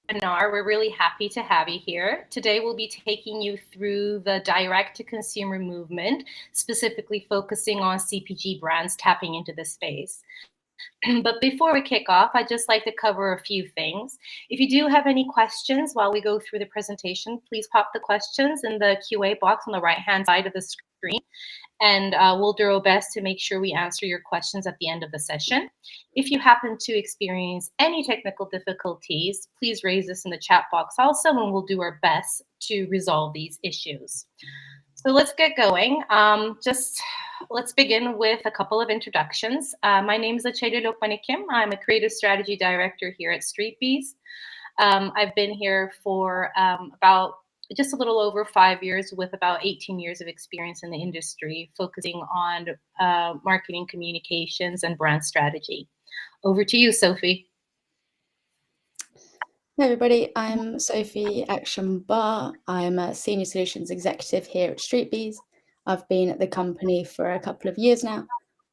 webinar. We're really happy to have you here. Today we'll be taking you through the direct-to-consumer movement, specifically focusing on CPG brands tapping into this space. But before we kick off, I'd just like to cover a few things. If you do have any questions while we go through the presentation, please pop the questions in the QA box on the right-hand side of the screen, and we'll do our best to make sure we answer your questions at the end of the session. If you happen to experience any technical difficulties, please raise this in the chat box also, and we'll do our best to resolve these issues. So let's get going. Let's begin with a couple of introductions. My name is Achele Lokmanikim. I'm a creative strategy director here at Streetbees. I've been here for about just a little over 5 years, with about 18 years of experience in the industry, focusing on marketing, communications, and brand strategy. Over to you, Sophie. Hey everybody, I'm Sophie Action-Barr. I'm a Senior Solutions Executive here at Streetbees. I've been at the company for a couple of years now.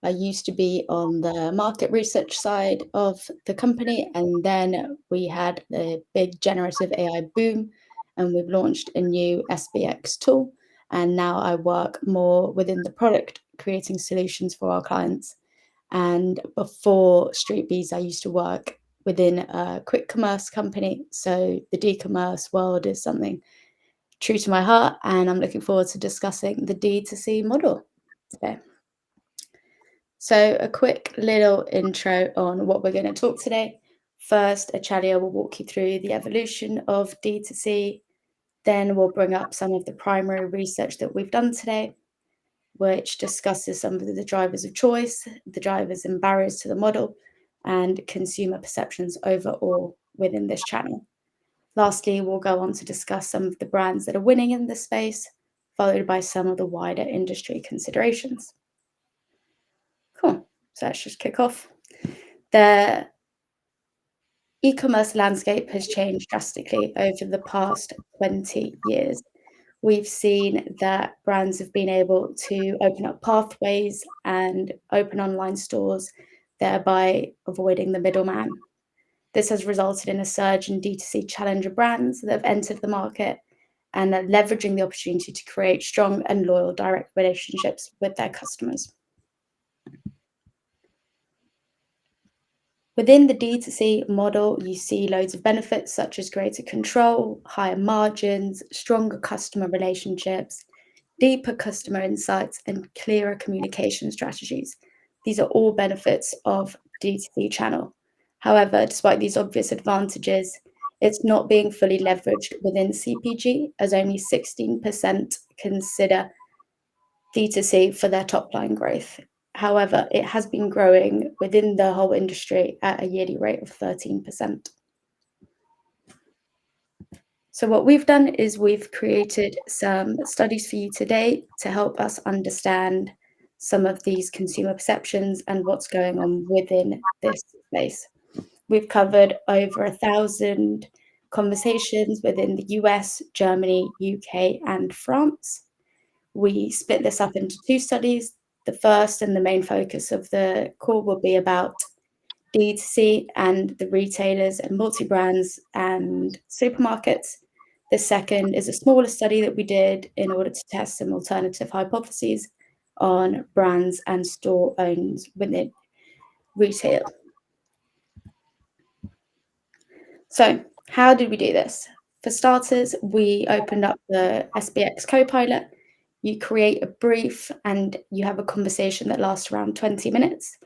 I used to be on the market research side of the company, and then we had the big generative AI boom, and we've launched a new SBX tool. And now I work more within the product, creating solutions for our clients. And before Streetbees, I used to work within a quick commerce company. So the e-commerce world is something true to my heart, and I'm looking forward to discussing the DTC model today. So a quick little intro on what we're going to talk today. First, Achele will walk you through the evolution of D2C. Then we'll bring up some of the primary research that we've done today, which discusses some of the drivers of choice, the drivers and barriers to the model, and consumer perceptions overall within this channel. Lastly, we'll go on to discuss some of the brands that are winning in this space, followed by some of the wider industry considerations. Cool. So let's just kick off. The e-commerce landscape has changed drastically over the past 20 years. We've seen that brands have been able to open up pathways and open online stores, thereby avoiding the middleman. This has resulted in a surge in D2C challenger brands that have entered the market and are leveraging the opportunity to create strong and loyal direct relationships with their customers. Within the D2C model, you see loads of benefits such as greater control, higher margins, stronger customer relationships, deeper customer insights, and clearer communication strategies. These are all benefits of D2C channel. However, despite these obvious advantages, it's not being fully leveraged within CPG, as only 16% consider D2C for their top line growth. However, it has been growing within the whole industry at a yearly rate of 13%. So what we've done is we've created some studies for you today to help us understand some of these consumer perceptions and what's going on within this space. We've covered over 1,000 conversations within the US, Germany, UK, and France. We split this up into 2 studies. The first and the main focus of the call will be about D2C and the retailers and multi-brands and supermarkets. The second is a smaller study that we did in order to test some alternative hypotheses on brands and store owners within retail. So how did we do this? For starters, we opened up the SBX Copilot. You create a brief and you have a conversation that lasts around 20 minutes.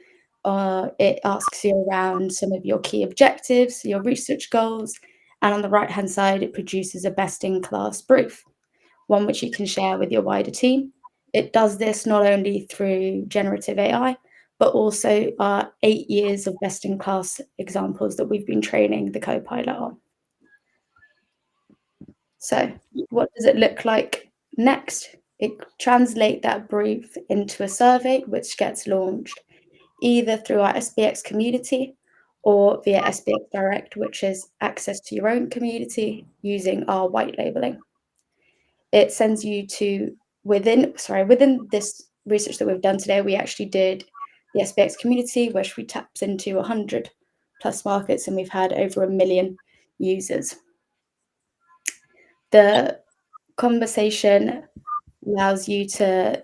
It asks you around some of your key objectives, your research goals, and on the right-hand side, it produces a best-in-class brief, one which you can share with your wider team. It does this not only through generative AI, but also our 8 years of best-in-class examples that we've been training the Copilot on. So what does it look like next? It translates that brief into a survey, which gets launched either through our SBX community or via SBX Direct, which is access to your own community using our white labeling. It sends you to within this research that we've done today, we actually did the SBX community, which we tapped into 100 plus markets, and we've had over 1 million users. The conversation allows you to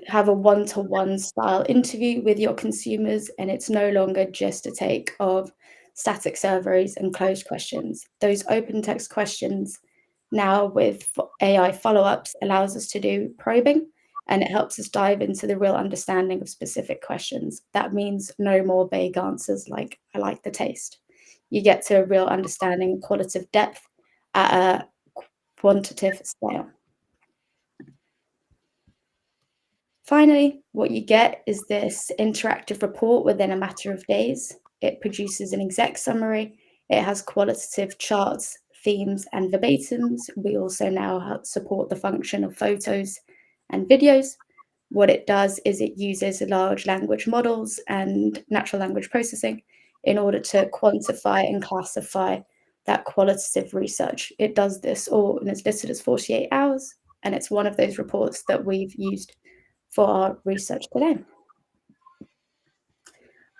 have a one-to-one style interview with your consumers, and it's no longer just a take of static surveys and closed questions. Those open text questions now with AI follow-ups allows us to do probing, and it helps us dive into the real understanding of specific questions. That means no more vague answers like "I like the taste." You get to a real understanding and qualitative depth at a quantitative scale. Finally, what you get is this interactive report within a matter of days. It produces an exec summary. It has qualitative charts, themes, and verbatims. We also now support the function of photos and videos. What it does is it uses large language models and natural language processing in order to quantify and classify that qualitative research. It does this all in as little as 48 hours, and it's one of those reports that we've used for our research today.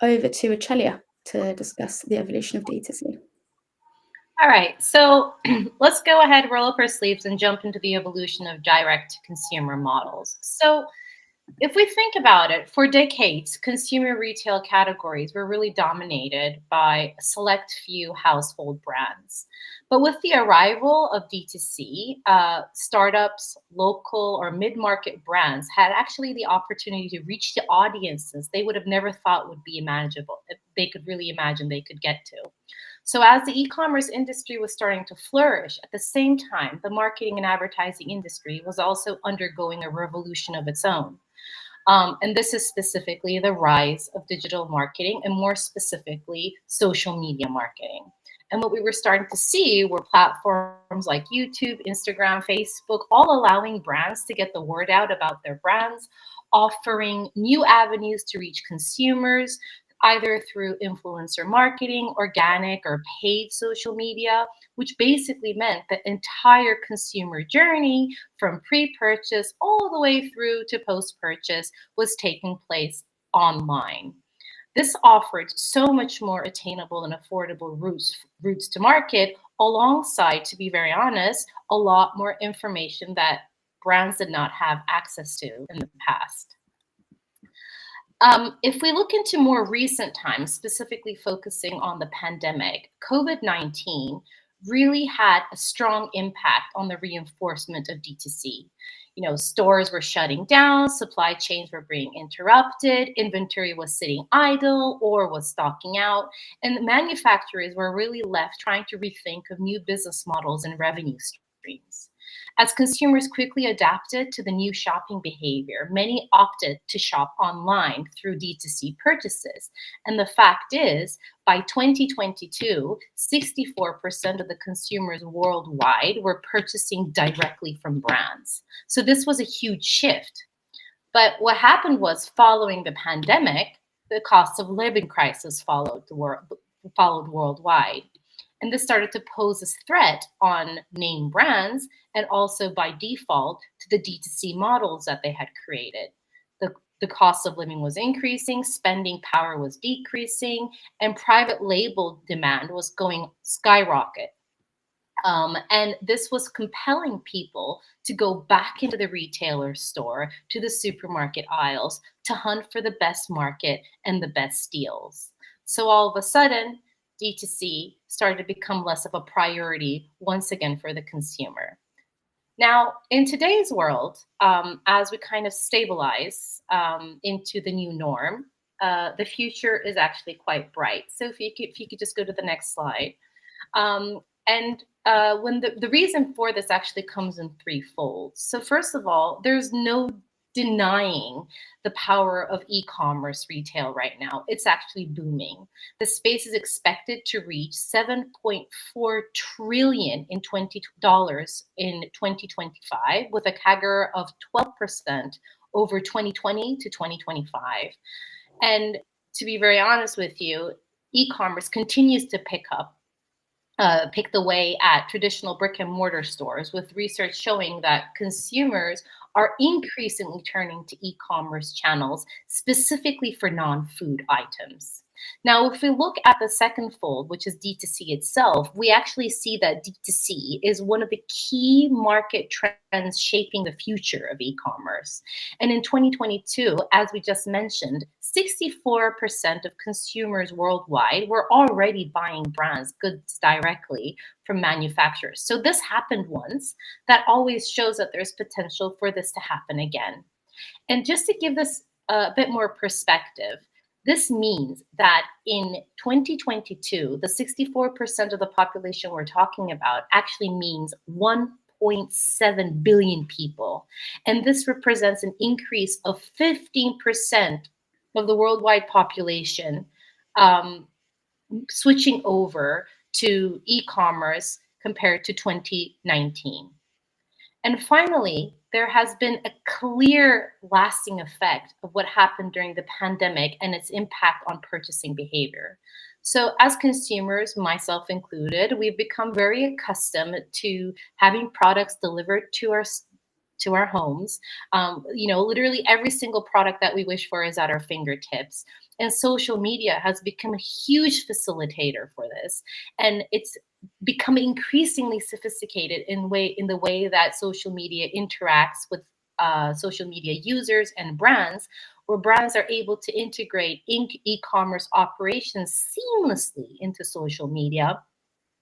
Over to Achelia to discuss the evolution of DTC. All right, so let's go ahead, roll up our sleeves, and jump into the evolution of direct-to-consumer models. So if we think about it, for decades, consumer retail categories were really dominated by a select few household brands. But with the arrival of D2C, startups, local or mid-market brands had actually the opportunity to reach the audiences they would have never thought would be manageable, if they could really imagine they could get to. So as the e-commerce industry was starting to flourish, at the same time, the marketing and advertising industry was also undergoing a revolution of its own. And this is specifically the rise of digital marketing, and more specifically, social media marketing. And what we were starting to see were platforms like YouTube, Instagram, Facebook, all allowing brands to get the word out about their brands, offering new avenues to reach consumers, either through influencer marketing, organic or paid social media, which basically meant the entire consumer journey from pre-purchase all the way through to post-purchase was taking place online. This offered so much more attainable and affordable routes to market, alongside, to be very honest, a lot more information that brands did not have access to in the past. If we look into more recent times, specifically focusing on the pandemic, COVID-19 really had a strong impact on the reinforcement of D2C. You know, stores were shutting down, supply chains were being interrupted, inventory was sitting idle or was stocking out, and the manufacturers were really left trying to rethink of new business models and revenue streams. As consumers quickly adapted to the new shopping behavior, many opted to shop online through D2C purchases. And the fact is, by 2022, 64% of the consumers worldwide were purchasing directly from brands. So this was a huge shift. But what happened was, following the pandemic, the cost of living crisis followed worldwide. And this started to pose a threat on name brands, and also by default to the D2C models that they had created. The cost of living was increasing, spending power was decreasing, and private label demand was going skyrocket. And this was compelling people to go back into the retailer store, to the supermarket aisles, to hunt for the best market and the best deals. So all of a sudden, D2C started to become less of a priority once again for the consumer. Now, in today's world, as we kind of stabilize into the new norm, the future is actually quite bright. So if you could just go to the next slide. When the reason for this actually comes in threefold. So first of all, there's no denying the power of e-commerce retail right now. It's actually booming. The space is expected to reach $7.4 trillion in $20 in 2025, with a CAGR of 12% over 2020 to 2025. And to be very honest with you, e-commerce continues to pick the way at traditional brick and mortar stores, with research showing that consumers are increasingly turning to e-commerce channels specifically for non-food items. Now, if we look at the second fold, which is D2C itself, we actually see that D2C is one of the key market trends shaping the future of e-commerce. And in 2022, as we just mentioned, 64% of consumers worldwide were already buying brands, goods directly from manufacturers. So this happened once. That always shows that there's potential for this to happen again. And just to give this a bit more perspective, this means that in 2022, the 64% of the population we're talking about actually means 1.7 billion people. And this represents an increase of 15% of the worldwide population switching over to e-commerce compared to 2019. And finally, there has been a clear lasting effect of what happened during the pandemic and its impact on purchasing behavior. So as consumers, myself included, we've become very accustomed to having products delivered to our homes. Literally every single product that we wish for is at our fingertips. And social media has become a huge facilitator for this. And it's become increasingly sophisticated in the way that social media interacts with social media users and brands, where brands are able to integrate e-commerce operations seamlessly into social media,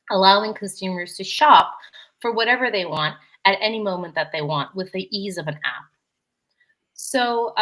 allowing consumers to shop for whatever they want at any moment that they want with the ease of an app. So,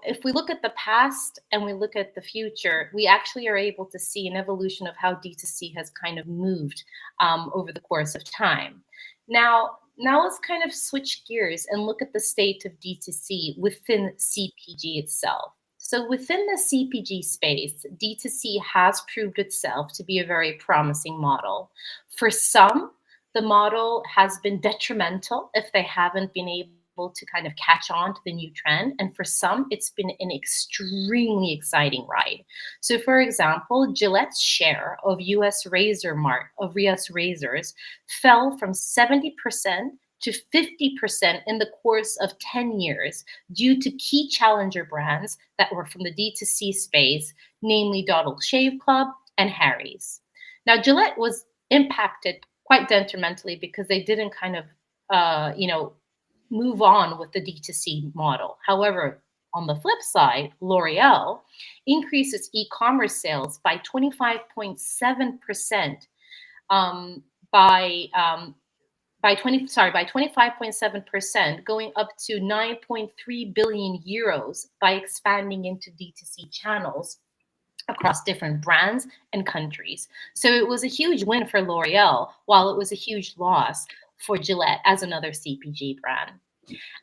if we look at the past and we look at the future, we actually are able to see an evolution of how D2C has kind of moved over the course of time. Now let's kind of switch gears and look at the state of D2C within CPG itself. So within the CPG space, D2C has proved itself to be a very promising model. For some, the model has been detrimental if they haven't been able to kind of catch on to the new trend. And for some, it's been an extremely exciting ride. So for example, Gillette's share of US razors fell from 70% to 50% in the course of 10 years due to key challenger brands that were from the D2C space, namely Doddle Shave Club and Harry's. Now, Gillette was impacted quite detrimentally because they didn't kind of, move on with the D2C model. However, on the flip side, L'Oreal increased its e-commerce sales by 25.7% by 25.7%, going up to 9.3 billion euros by expanding into D2C channels across different brands and countries. So it was a huge win for L'Oreal, while it was a huge loss for Gillette as another CPG brand.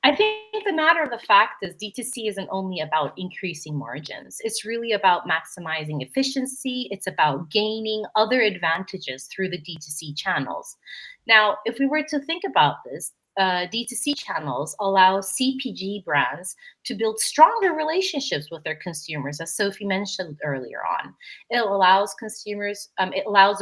I think the matter of the fact is D2C isn't only about increasing margins. It's really about maximizing efficiency. It's about gaining other advantages through the D2C channels. Now, if we were to think about this, D2C channels allow CPG brands to build stronger relationships with their consumers, as Sophie mentioned earlier on. It allows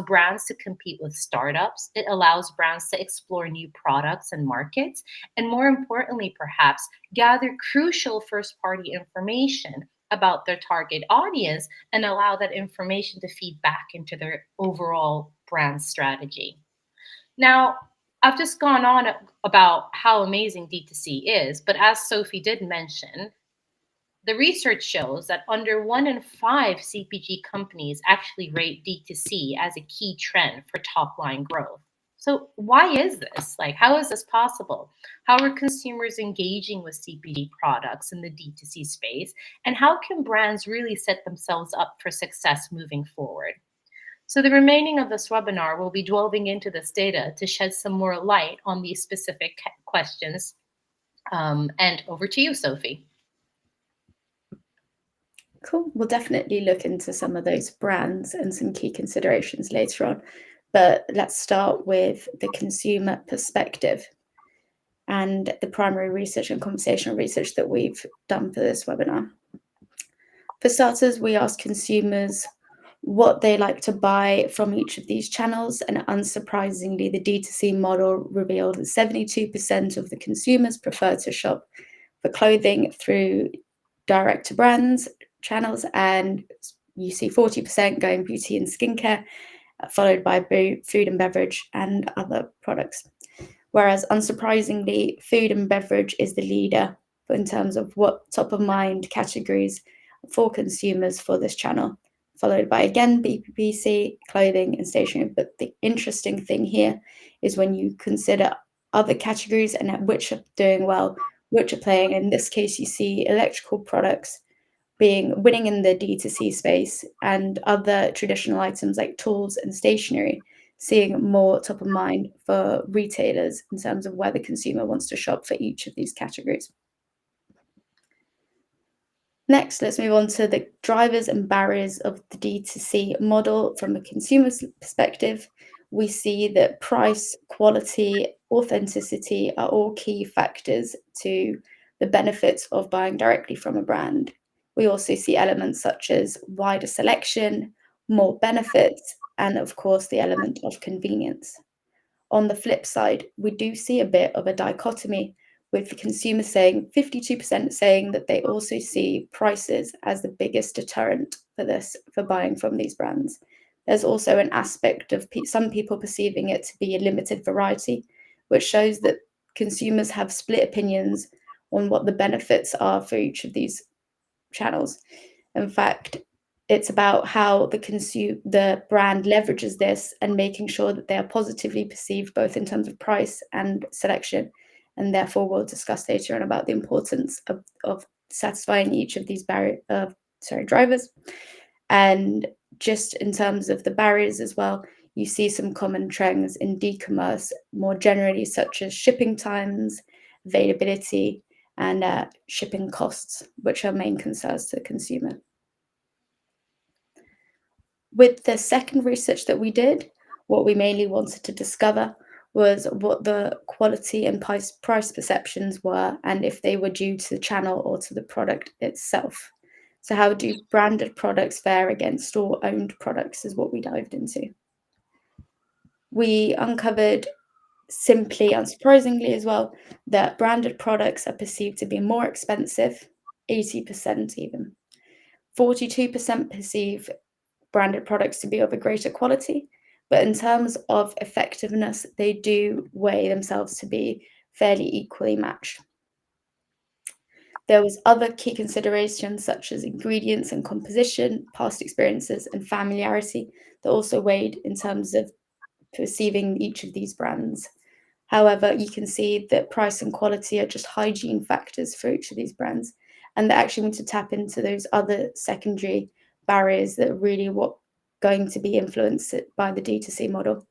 brands to compete with startups. It allows brands to explore new products and markets, and more importantly, perhaps, gather crucial first-party information about their target audience and allow that information to feed back into their overall brand strategy. Now, I've just gone on about how amazing D2C is, but as Sophie did mention, the research shows that under 1 in 5 CPG companies actually rate D2C as a key trend for top line growth. So why is this? How is this possible? How are consumers engaging with CPG products in the D2C space? And how can brands really set themselves up for success moving forward? So the remaining of this webinar will be delving into this data to shed some more light on these specific questions. And over to you, Sophie. Cool. We'll definitely look into some of those brands and some key considerations later on. But let's start with the consumer perspective and the primary research and conversational research that we've done for this webinar. For starters, we asked consumers what they like to buy from each of these channels, and unsurprisingly, the D2C model revealed that 72% of the consumers prefer to shop for clothing through direct-to-brands channels, and you see 40% going beauty and skincare, followed by food and beverage and other products. Whereas unsurprisingly, food and beverage is the leader in terms of what top of mind categories for consumers for this channel, followed by again BPPC, clothing and stationery. But the interesting thing here is when you consider other categories and which are doing well, which are playing. In this case, you see electrical products winning in the D2C space, and other traditional items like tools and stationery seeing more top of mind for retailers in terms of where the consumer wants to shop for each of these categories. Next, let's move on to the drivers and barriers of the D2C model from a consumer's perspective. We see that price, quality, authenticity are all key factors to the benefits of buying directly from a brand. We also see elements such as wider selection, more benefits, and of course, the element of convenience. On the flip side, we do see a bit of a dichotomy, with the consumer saying 52% saying that they also see prices as the biggest deterrent for buying from these brands. There's also an aspect of some people perceiving it to be a limited variety, which shows that consumers have split opinions on what the benefits are for each of these channels. In fact, it's about how the brand leverages this and making sure that they are positively perceived both in terms of price and selection. And therefore, we'll discuss later on about the importance of satisfying each of these drivers. And just in terms of the barriers as well, you see some common trends in e-commerce more generally, such as shipping times, availability, and shipping costs, which are main concerns to the consumer. With the second research that we did, what we mainly wanted to discover was what the quality and price perceptions were, and if they were due to the channel or to the product itself. So how do branded products fare against store-owned products is what we dived into. We uncovered, simply unsurprisingly as well, that branded products are perceived to be more expensive, 80% even. 42% perceive branded products to be of a greater quality, but in terms of effectiveness, they do weigh themselves to be fairly equally matched. There was other key considerations such as ingredients and composition, past experiences, and familiarity that also weighed in terms of perceiving each of these brands. However, you can see that price and quality are just hygiene factors for each of these brands, and they actually need to tap into those other secondary barriers that are really what going to be influenced by the D2C model.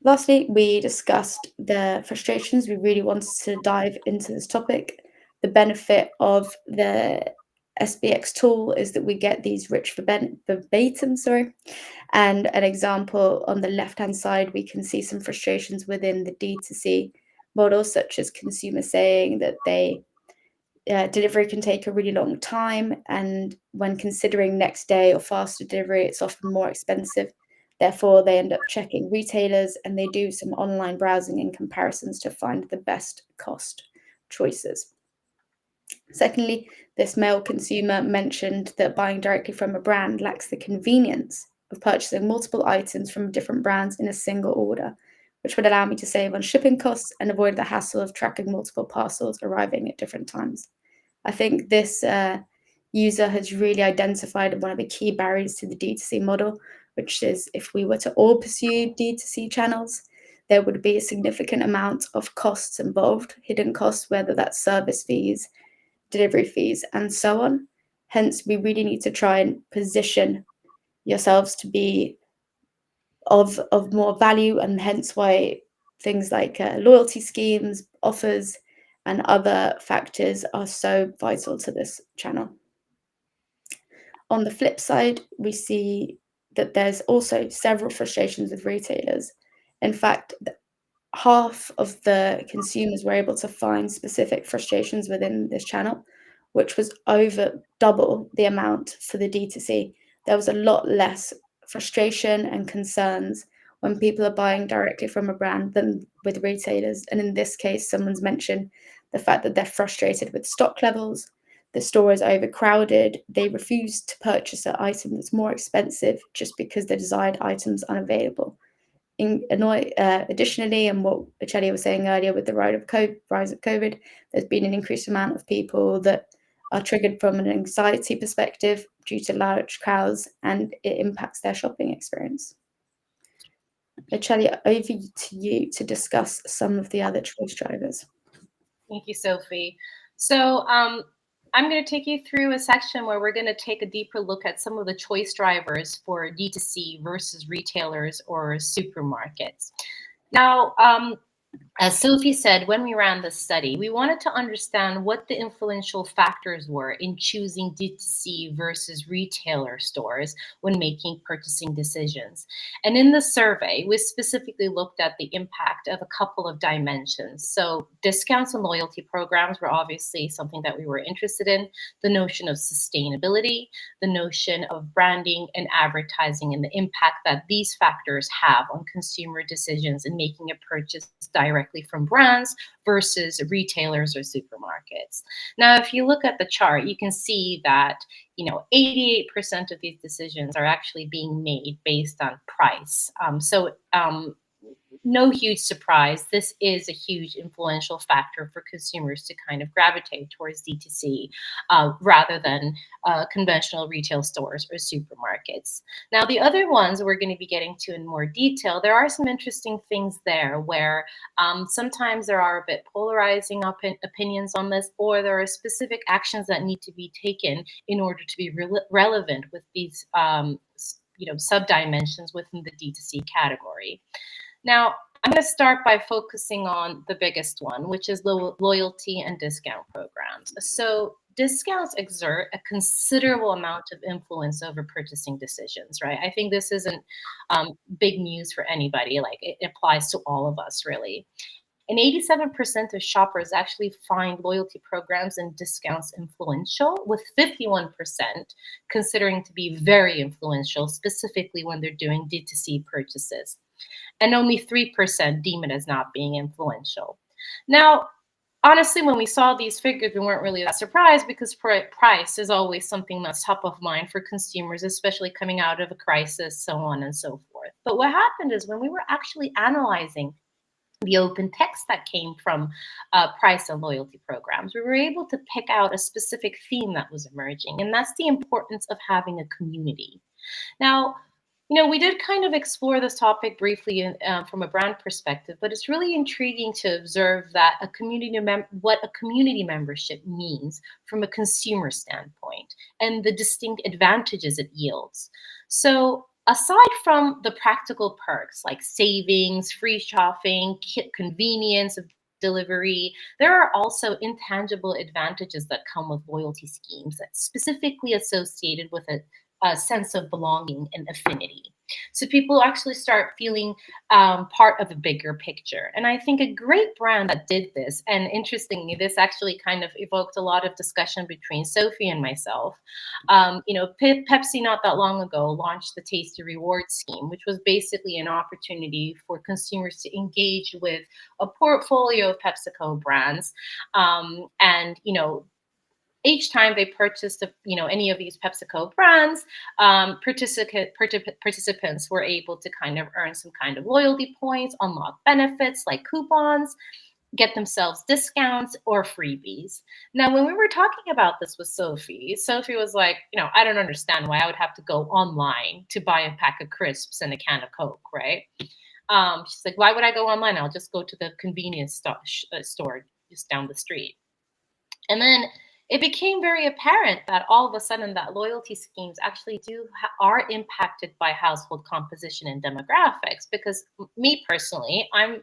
Lastly, we discussed the frustrations. We really wanted to dive into this topic. The benefit of the SBX tool is that we get these rich verbatim, and an example on the left-hand side, we can see some frustrations within the D2C model, such as consumers saying that delivery can take a really long time, and when considering next day or faster delivery, it's often more expensive. Therefore, they end up checking retailers and they do some online browsing and comparisons to find the best cost choices. Secondly, this male consumer mentioned that buying directly from a brand lacks the convenience of purchasing multiple items from different brands in a single order, which would allow me to save on shipping costs and avoid the hassle of tracking multiple parcels arriving at different times. I think this user has really identified one of the key barriers to the D2C model, which is if we were to all pursue D2C channels, there would be a significant amount of costs involved, hidden costs, whether that's service fees, delivery fees, and so on. Hence, we really need to try and position yourselves to be of more value, and hence why things like loyalty schemes, offers, and other factors are so vital to this channel. On the flip side, we see that there's also several frustrations with retailers. In fact, half of the consumers were able to find specific frustrations within this channel, which was over double the amount for the D2C. There was a lot less frustration and concerns when people are buying directly from a brand than with retailers. And in this case, someone's mentioned the fact that they're frustrated with stock levels, the store is overcrowded, they refuse to purchase an item that's more expensive just because the desired item's unavailable. Additionally, and what Acheli was saying earlier with the rise of COVID, there's been an increased amount of people that are triggered from an anxiety perspective due to large crowds, and it impacts their shopping experience. Acheli, over to you to discuss some of the other choice drivers. Thank you, Sophie. So I'm going to take you through a section where we're going to take a deeper look at some of the choice drivers for D2C versus retailers or supermarkets. Now, as Sophie said, when we ran this study, we wanted to understand what the influential factors were in choosing D2C versus retailer stores when making purchasing decisions. And in the survey, we specifically looked at the impact of a couple of dimensions. So discounts and loyalty programs were obviously something that we were interested in, the notion of sustainability, the notion of branding and advertising, and the impact that these factors have on consumer decisions in making a purchase directly from brands versus retailers or supermarkets. Now, if you look at the chart, you can see that 88% of these decisions are actually being made based on price. No huge surprise. This is a huge influential factor for consumers to kind of gravitate towards D2C rather than conventional retail stores or supermarkets. Now, the other ones we're going to be getting to in more detail, there are some interesting things there where sometimes there are a bit polarizing opinions on this, or there are specific actions that need to be taken in order to be relevant with these sub-dimensions within the D2C category. Now, I'm going to start by focusing on the biggest one, which is loyalty and discount programs. So discounts exert a considerable amount of influence over purchasing decisions, right? I think this isn't big news for anybody. Like, it applies to all of us, really. And 87% of shoppers actually find loyalty programs and discounts influential, with 51% considering to be very influential, specifically when they're doing D2C purchases. And only 3% deem it as not being influential. Now, honestly, when we saw these figures, we weren't really that surprised, because price is always something that's top of mind for consumers, especially coming out of a crisis, so on and so forth. But what happened is, when we were actually analyzing the open text that came from price and loyalty programs, we were able to pick out a specific theme that was emerging, and that's the importance of having a community. Now, we did kind of explore this topic briefly from a brand perspective, but it's really intriguing to observe that what a community membership means from a consumer standpoint and the distinct advantages it yields. So aside from the practical perks like savings, free shopping, convenience of delivery, there are also intangible advantages that come with loyalty schemes that's specifically associated with a sense of belonging and affinity. So people actually start feeling part of a bigger picture. And I think a great brand that did this, and interestingly, this actually kind of evoked a lot of discussion between Sophie and myself. Pepsi not that long ago launched the Tasty Rewards scheme, which was basically an opportunity for consumers to engage with a portfolio of PepsiCo brands. Each time they purchased, any of these PepsiCo brands, participants were able to kind of earn some kind of loyalty points, unlock benefits like coupons, get themselves discounts or freebies. Now, when we were talking about this with Sophie was like, I don't understand why I would have to go online to buy a pack of crisps and a can of Coke, right? She's like, why would I go online? I'll just go to the convenience store just down the street. And then it became very apparent that all of a sudden that loyalty schemes actually are impacted by household composition and demographics. Because me personally, I'm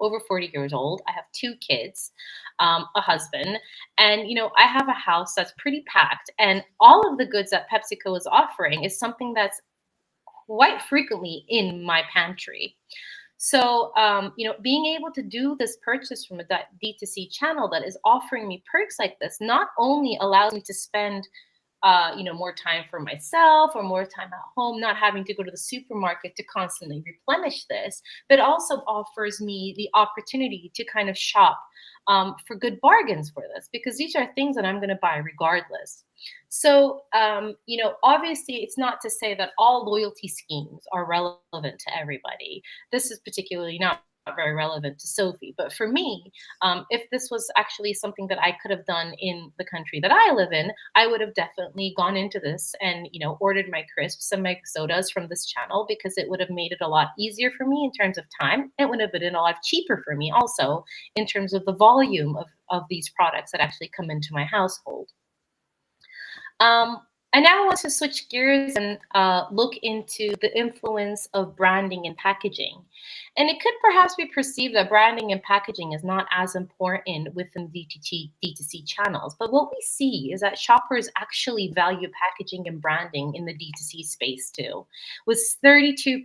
over 40 years old. I have 2 kids, a husband, and I have a house that's pretty packed. And all of the goods that PepsiCo is offering is something that's quite frequently in my pantry. So, being able to do this purchase from a D2C channel that is offering me perks like this not only allows me to spend, more time for myself or more time at home, not having to go to the supermarket to constantly replenish this, but also offers me the opportunity to kind of shop for good bargains for this, because these are things that I'm going to buy regardless. So, obviously, it's not to say that all loyalty schemes are relevant to everybody. This is particularly not very relevant to Sophie. But for me, if this was actually something that I could have done in the country that I live in, I would have definitely gone into this and, ordered my crisps and my sodas from this channel, because it would have made it a lot easier for me in terms of time. It would have been a lot cheaper for me also in terms of the volume of these products that actually come into my household. I now want to switch gears and look into the influence of branding and packaging. And it could perhaps be perceived that branding and packaging is not as important within DTC channels. But what we see is that shoppers actually value packaging and branding in the DTC space too, with 32%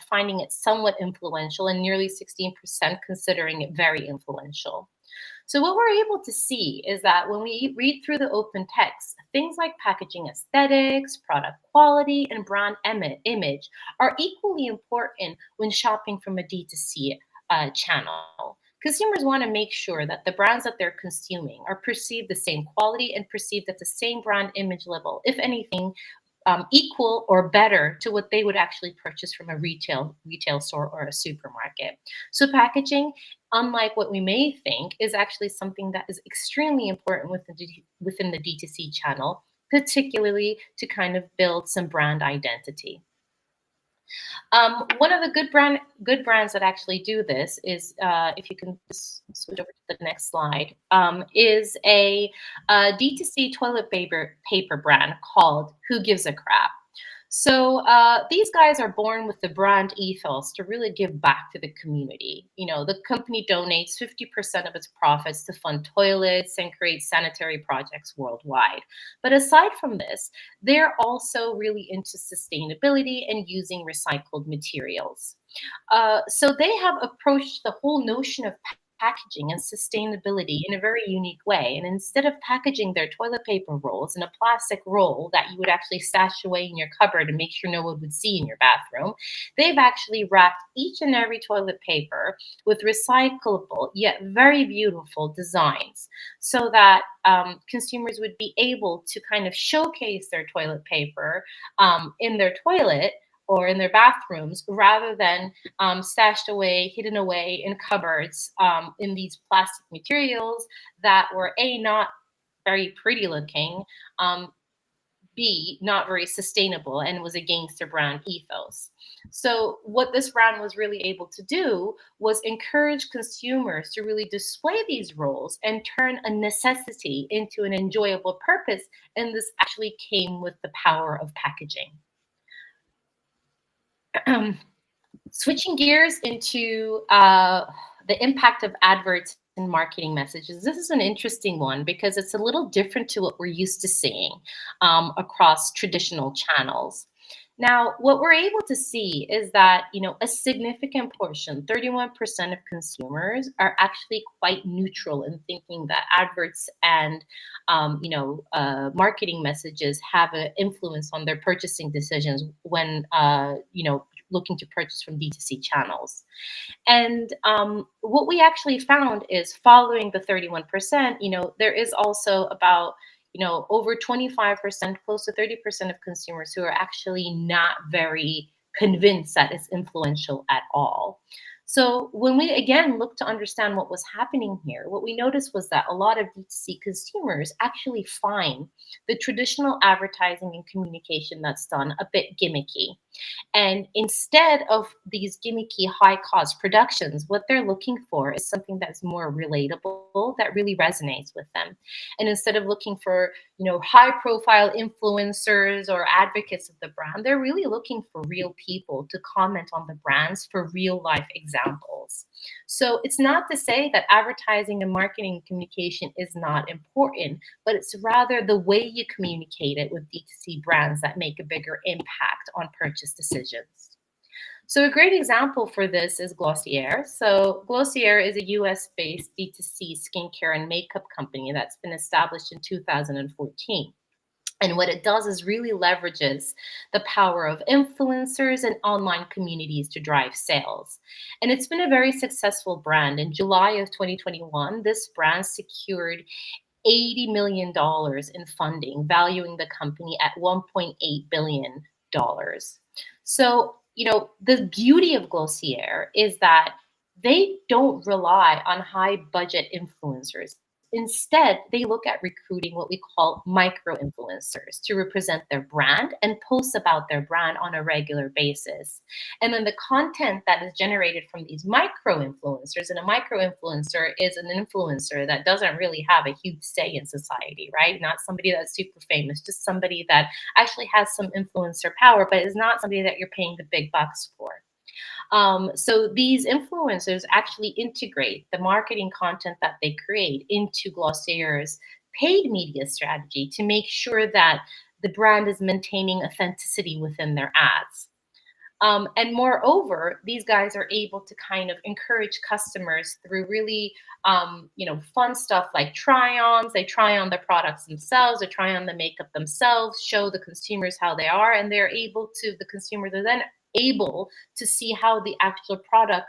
finding it somewhat influential and nearly 16% considering it very influential. So what we're able to see is that when we read through the open text, things like packaging aesthetics, product quality, and brand image are equally important when shopping from a D2C channel. Consumers want to make sure that the brands that they're consuming are perceived the same quality and perceived at the same brand image level, if anything, equal or better to what they would actually purchase from a retail store or a supermarket. So packaging, unlike what we may think, is actually something that is extremely important within the D2C channel, particularly to kind of build some brand identity. One of the good brands that actually do this is, if you can just switch over to the next slide, is a D2C toilet paper brand called Who Gives a Crap. So these guys are born with the brand ethos to really give back to the community. The company donates 50% of its profits to fund toilets and create sanitary projects worldwide. But aside from this, they're also really into sustainability and using recycled materials. So they have approached the whole notion of packaging and sustainability in a very unique way. And instead of packaging their toilet paper rolls in a plastic roll that you would actually stash away in your cupboard and make sure no one would see in your bathroom, they've actually wrapped each and every toilet paper with recyclable yet very beautiful designs, so that consumers would be able to kind of showcase their toilet paper in their toilet or in their bathrooms, rather than stashed away, hidden away in cupboards in these plastic materials that were A, not very pretty looking, B, not very sustainable, and was against their brand ethos. So what this brand was really able to do was encourage consumers to really display these roles and turn a necessity into an enjoyable purpose. And this actually came with the power of packaging. Switching gears into the impact of adverts and marketing messages. This is an interesting one because it's a little different to what we're used to seeing across traditional channels. Now, what we're able to see is that, a significant portion, 31% of consumers, are actually quite neutral in thinking that adverts and, marketing messages have an influence on their purchasing decisions when, looking to purchase from D2C channels. And what we actually found is, following the 31%, there is also about over 25%, close to 30% of consumers who are actually not very convinced that it's influential at all. So when we again look to understand what was happening here, what we noticed was that a lot of D2C consumers actually find the traditional advertising and communication that's done a bit gimmicky. And instead of these gimmicky high cost productions, what they're looking for is something that's more relatable, that really resonates with them. And instead of looking for, high profile influencers or advocates of the brand, they're really looking for real people to comment on the brands for real life examples. So it's not to say that advertising and marketing communication is not important, but it's rather the way you communicate it with D2C brands that make a bigger impact on purchase decisions. So a great example for this is Glossier. So Glossier is a US-based D2C skincare and makeup company that's been established in 2014. And what it does is really leverages the power of influencers and online communities to drive sales. And it's been a very successful brand. In July of 2021, this brand secured $80 million in funding, valuing the company at $1.8 billion. So, the beauty of Glossier is that they don't rely on high budget influencers. Instead, they look at recruiting what we call micro influencers to represent their brand and post about their brand on a regular basis. And then the content that is generated from these micro influencers, and a micro influencer is an influencer that doesn't really have a huge say in society, right? Not somebody that's super famous, just somebody that actually has some influencer power, but is not somebody that you're paying the big bucks for. So these influencers actually integrate the marketing content that they create into Glossier's paid media strategy to make sure that the brand is maintaining authenticity within their ads. And moreover, these guys are able to kind of encourage customers through really, fun stuff like try-ons. They try on the products themselves, they try on the makeup themselves, show the consumers how they are, and the consumers are then able to see how the actual product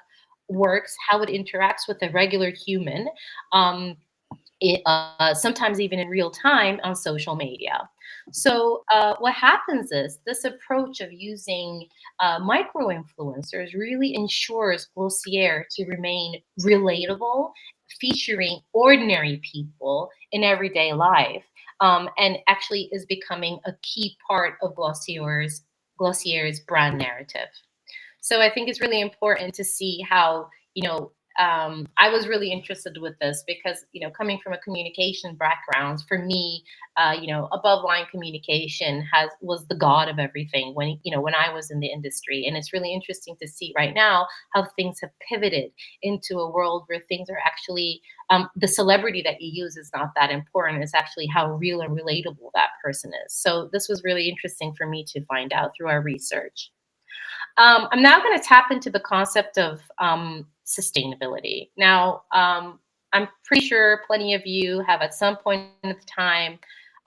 works, how it interacts with a regular human. Um, Sometimes even in real time on social media. So, what happens is this approach of using micro influencers really ensures Glossier to remain relatable, featuring ordinary people in everyday life, and actually is becoming a key part of Glossier's brand narrative. So I think it's really important to see how, I was really interested with this because, coming from a communication background, for me, above line communication was the god of everything when I was in the industry. And it's really interesting to see right now how things have pivoted into a world where things are actually, the celebrity that you use is not that important. It's actually how real and relatable that person is. So this was really interesting for me to find out through our research. I'm now going to tap into the concept of sustainability. Now, I'm pretty sure plenty of you have at some point in time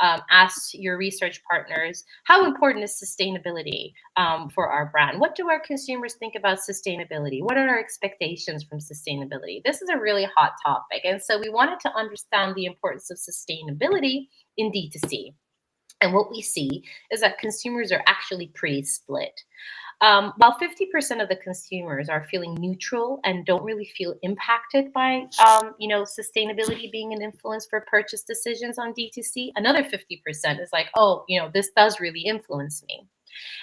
asked your research partners, how important is sustainability for our brand? What do our consumers think about sustainability? What are our expectations from sustainability? This is a really hot topic. And so we wanted to understand the importance of sustainability in D2C. And what we see is that consumers are actually pretty split. While 50% of the consumers are feeling neutral and don't really feel impacted by, sustainability being an influence for purchase decisions on D2C, another 50% is like, oh, this does really influence me.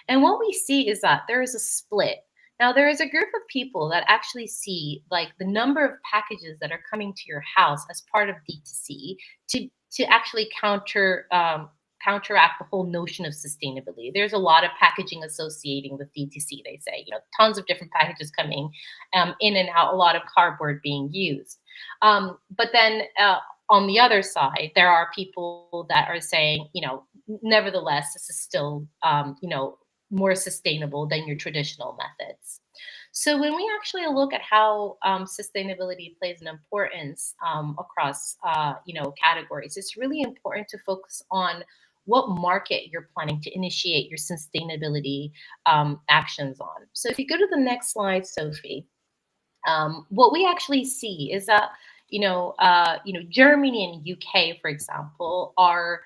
And what we see is that there is a split. Now, there is a group of people that actually see like the number of packages that are coming to your house as part of D2C to actually counteract the whole notion of sustainability. There's a lot of packaging associating with DTC, they say, tons of different packages coming in and out, a lot of cardboard being used. But then on the other side, there are people that are saying, nevertheless, this is still, more sustainable than your traditional methods. So when we actually look at how sustainability plays an importance across, categories, it's really important to focus on what market you're planning to initiate your sustainability actions on. So if you go to the next slide, Sophie, what we actually see is that Germany and UK, for example, are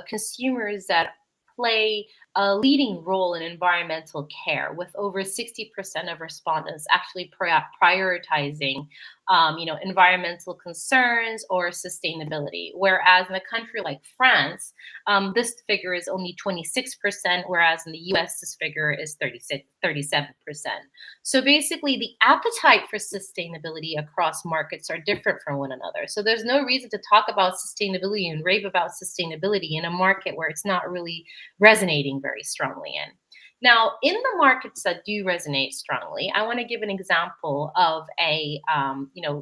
consumers that play a leading role in environmental care, with over 60% of respondents actually prioritizing, environmental concerns or sustainability. Whereas in a country like France, this figure is only 26%, whereas in the US, this figure is 37%. So basically, the appetite for sustainability across markets are different from one another. So there's no reason to talk about sustainability and rave about sustainability in a market where it's not really resonating very strongly in. Now, in the markets that do resonate strongly, I want to give an example of a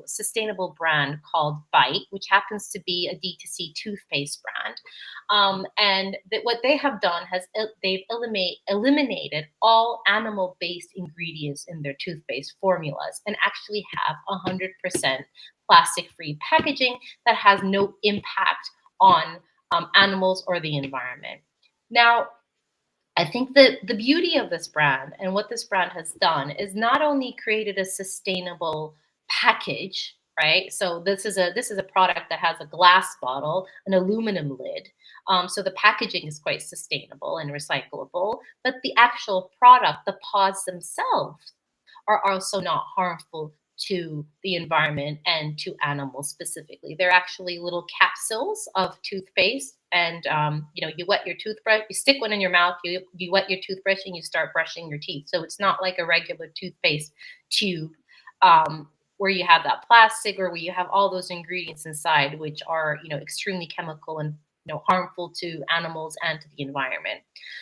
sustainable brand called Bite, which happens to be a D2C toothpaste brand. What they have done they've eliminated all animal-based ingredients in their toothpaste formulas and actually have 100% plastic-free packaging that has no impact on animals or the environment. Now, I think that the beauty of this brand and what this brand has done is not only created a sustainable package, right? So this is a product that has a glass bottle, an aluminum lid. So the packaging is quite sustainable and recyclable, but the actual product, the pods themselves, are also not harmful to the environment and to animals specifically. They're actually little capsules of toothpaste, and you wet your toothbrush, you stick one in your mouth, you wet your toothbrush, and you start brushing your teeth. So it's not like a regular toothpaste tube. Where you have that plastic or where you have all those ingredients inside, which are extremely chemical and harmful to animals and to the environment.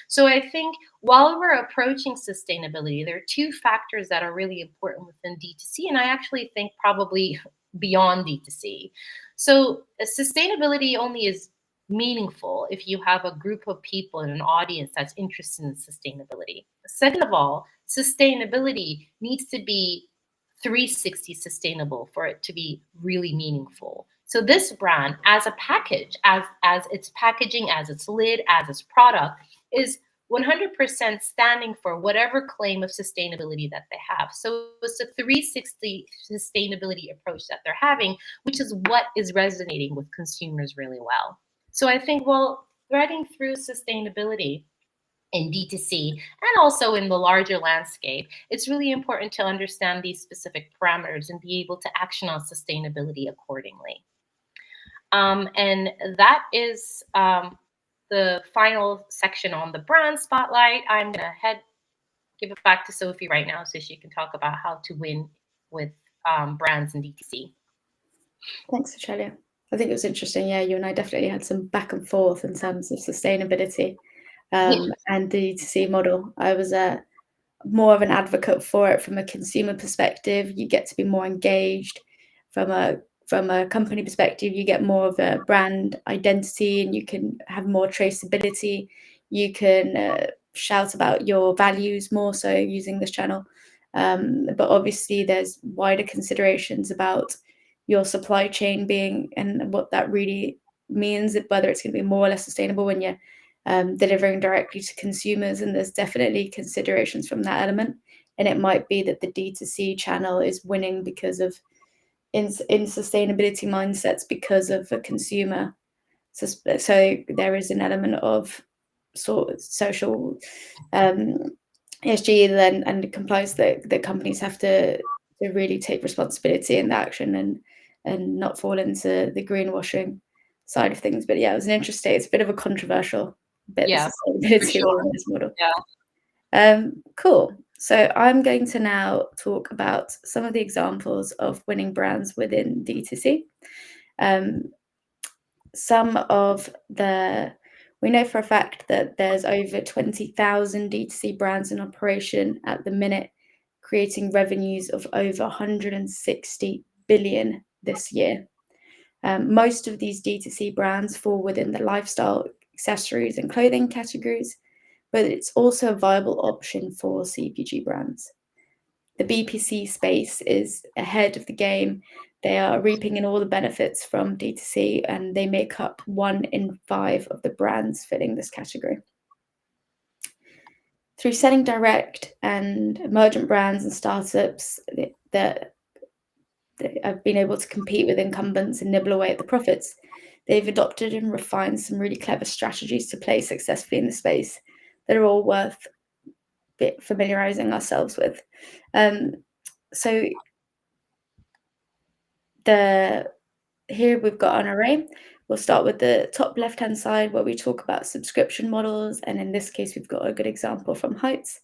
So I think while we're approaching sustainability, there are two factors that are really important within D2C, and I actually think probably beyond D2C. So sustainability only is meaningful if you have a group of people and an audience that's interested in sustainability. Second of all, sustainability needs to be 360 sustainable for it to be really meaningful. So this brand, as a package, as its packaging, as its lid, as its product, is 100% standing for whatever claim of sustainability that they have. So it's a 360 sustainability approach that they're having, which is what is resonating with consumers really well. So I think, well, threading through sustainability in D2C and also in the larger landscape, it's really important to understand these specific parameters and be able to action on sustainability accordingly. And that is the final section on the brand spotlight. I'm going to give it back to Sophie right now so she can talk about how to win with brands in D2C. Thanks, Australia. I think it was interesting. Yeah, you and I definitely had some back and forth in terms of sustainability and the D2C model. I was more of an advocate for it from a consumer perspective. You get to be more engaged. From a company perspective, you get more of a brand identity and you can have more traceability. You can shout about your values more so using this channel. But obviously there's wider considerations about your supply chain being and what that really means, whether it's going to be more or less sustainable when you're delivering directly to consumers. And there's definitely considerations from that element. And it might be that the D2C channel is winning because of in sustainability mindsets because of a consumer. So there is an element of sort of social ESG then and compliance that companies have to really take responsibility in the action and not fall into the greenwashing side of things. But yeah, it was an interesting, it's a bit of a controversial bit of sustainability in this model. Cool. So I'm going to now talk about some of the examples of winning brands within D2C. We know for a fact that there's over 20,000 D2C brands in operation at the minute, creating revenues of over 160 billion this year. Most of these D2C brands fall within the lifestyle, accessories and clothing categories, but it's also a viable option for CPG brands. The BPC space is ahead of the game. They are reaping in all the benefits from D2C, and they make up 1 in 5 of the brands fitting this category. Through selling direct and emergent brands and startups that have been able to compete with incumbents and nibble away at the profits, they've adopted and refined some really clever strategies to play successfully in the space that are all worth familiarizing ourselves with. So here we've got an array. We'll start with the top left-hand side where we talk about subscription models, and in this case we've got a good example from Heights.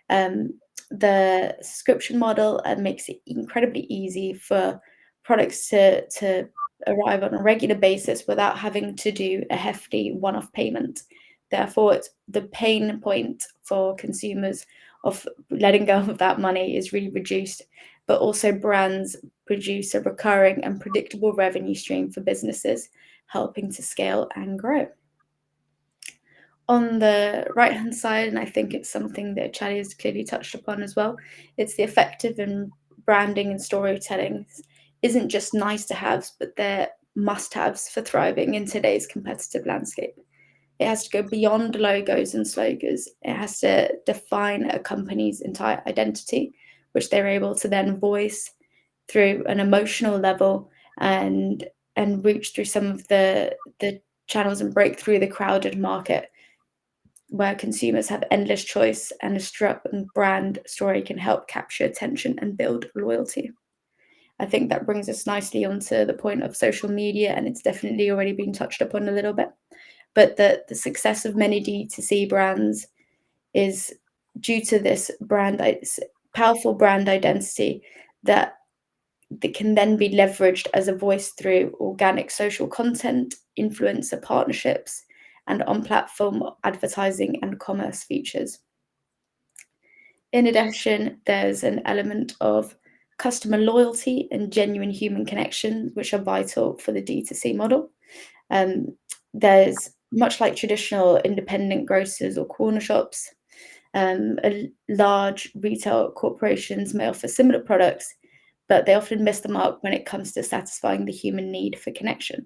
The subscription model makes it incredibly easy for products to arrive on a regular basis without having to do a hefty one-off payment. Therefore, it's the pain point for consumers of letting go of that money is really reduced, but also brands produce a recurring and predictable revenue stream for businesses, helping to scale and grow. On the right-hand side, and I think it's something that Charlie has clearly touched upon as well, it's the effective and branding and storytelling isn't just nice to have, but they're must-haves for thriving in today's competitive landscape. It has to go beyond logos and slogans. It has to define a company's entire identity, which they're able to then voice through an emotional level and reach through some of the channels and break through the crowded market where consumers have endless choice, and a strong brand story can help capture attention and build loyalty. I think that brings us nicely onto the point of social media, and it's definitely already been touched upon a little bit. But the success of many D2C brands is due to this powerful brand identity that can then be leveraged as a voice through organic social content, influencer partnerships, and on-platform advertising and commerce features. In addition, there's an element of customer loyalty and genuine human connection, which are vital for the D2C model. There's, much like traditional independent grocers or corner shops, large retail corporations may offer similar products, but they often miss the mark when it comes to satisfying the human need for connection.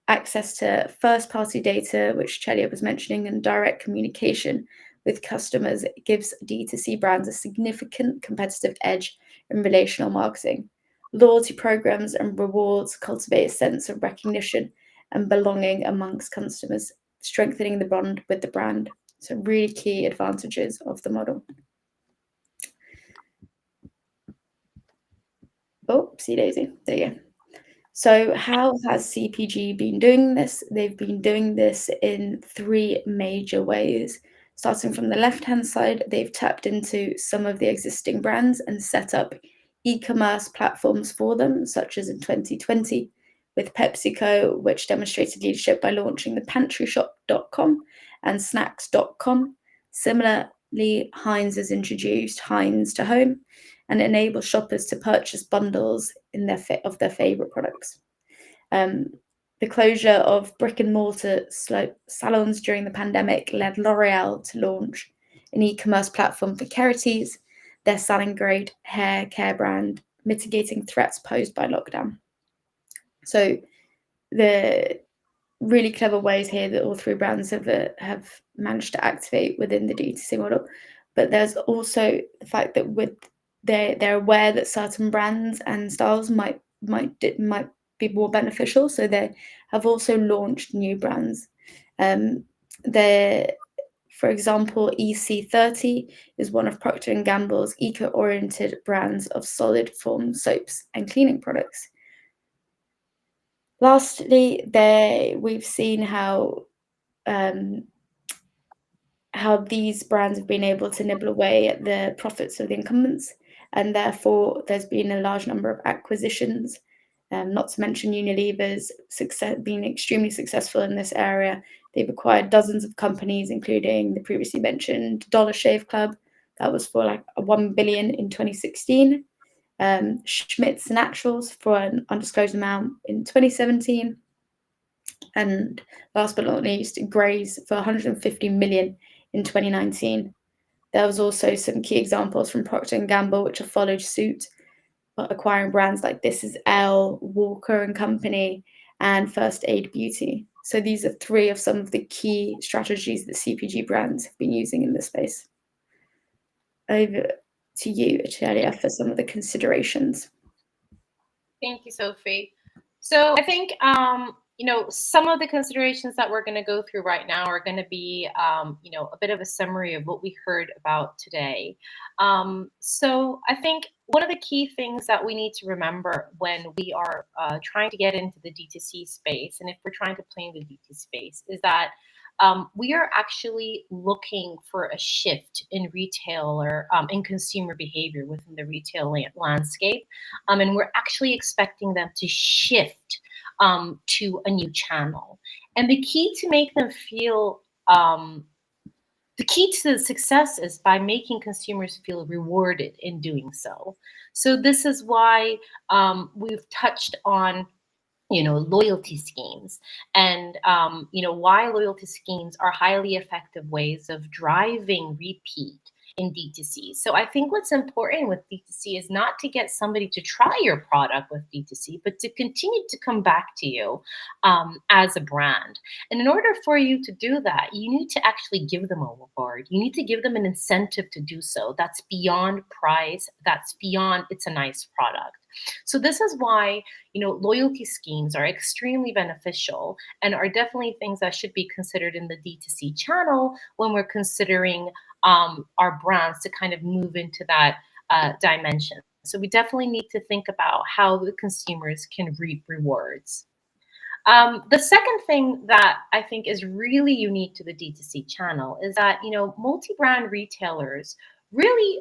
Access to first-party data, which Celia was mentioning, and direct communication with customers gives D2C brands a significant competitive edge in relational marketing. Loyalty programs and rewards cultivate a sense of recognition and belonging amongst customers, strengthening the bond with the brand. So really key advantages of the model. Oopsie daisy, there you go. So how has CPG been doing this? They've been doing this in 3 major ways. Starting from the left-hand side, they've tapped into some of the existing brands and set up e-commerce platforms for them, such as in 2020 with PepsiCo, which demonstrated leadership by launching the pantryshop.com and snacks.com. Similarly, Heinz has introduced Heinz to Home and enables shoppers to purchase bundles of their favorite products. The closure of brick and mortar salons during the pandemic led L'Oreal to launch an e-commerce platform for Keratis, their salon grade hair care brand, mitigating threats posed by lockdown. So the really clever ways here that all 3 brands have managed to activate within the D2C model. But there's also the fact that they're aware that certain brands and styles might be more beneficial, so they have also launched new brands. For example, EC30 is one of Procter & Gamble's eco-oriented brands of solid form soaps and cleaning products. Lastly, we've seen how these brands have been able to nibble away at the profits of the incumbents, and therefore there's been a large number of acquisitions, not to mention Unilever's being extremely successful in this area. They've acquired dozens of companies, including the previously mentioned Dollar Shave Club, that was for like $1 billion in 2016, Schmidt's Naturals for an undisclosed amount in 2017, and last but not least, Graze for 150 million in 2019. There was also some key examples from Procter & Gamble, which have followed suit, acquiring brands like This Is Elle, Walker & Company, and First Aid Beauty. So these are 3 of some of the key strategies that CPG brands have been using in this space. Over to you, Celia, for some of the considerations. Thank you, Sophie. So I think some of the considerations that we're going to go through right now are going to be, a bit of a summary of what we heard about today. So I think one of the key things that we need to remember when we are trying to get into the D2C space, and if we're trying to play in the D2C space, is that we are actually looking for a shift in retailer in consumer behavior within the retail landscape, and we're actually expecting them to shift to a new channel. And the key to make them feel the key to the success is by making consumers feel rewarded in doing so. So this is why we've touched on loyalty schemes, and why loyalty schemes are highly effective ways of driving repeat in DTC. So I think what's important with DTC is not to get somebody to try your product with DTC, but to continue to come back to you as a brand. And in order for you to do that, you need to actually give them a reward. You need to give them an incentive to do so. That's beyond price. That's beyond it's a nice product. So this is why, loyalty schemes are extremely beneficial and are definitely things that should be considered in the D2C channel when we're considering our brands to kind of move into that dimension. So we definitely need to think about how the consumers can reap rewards. The second thing that I think is really unique to the D2C channel is that, multi-brand retailers really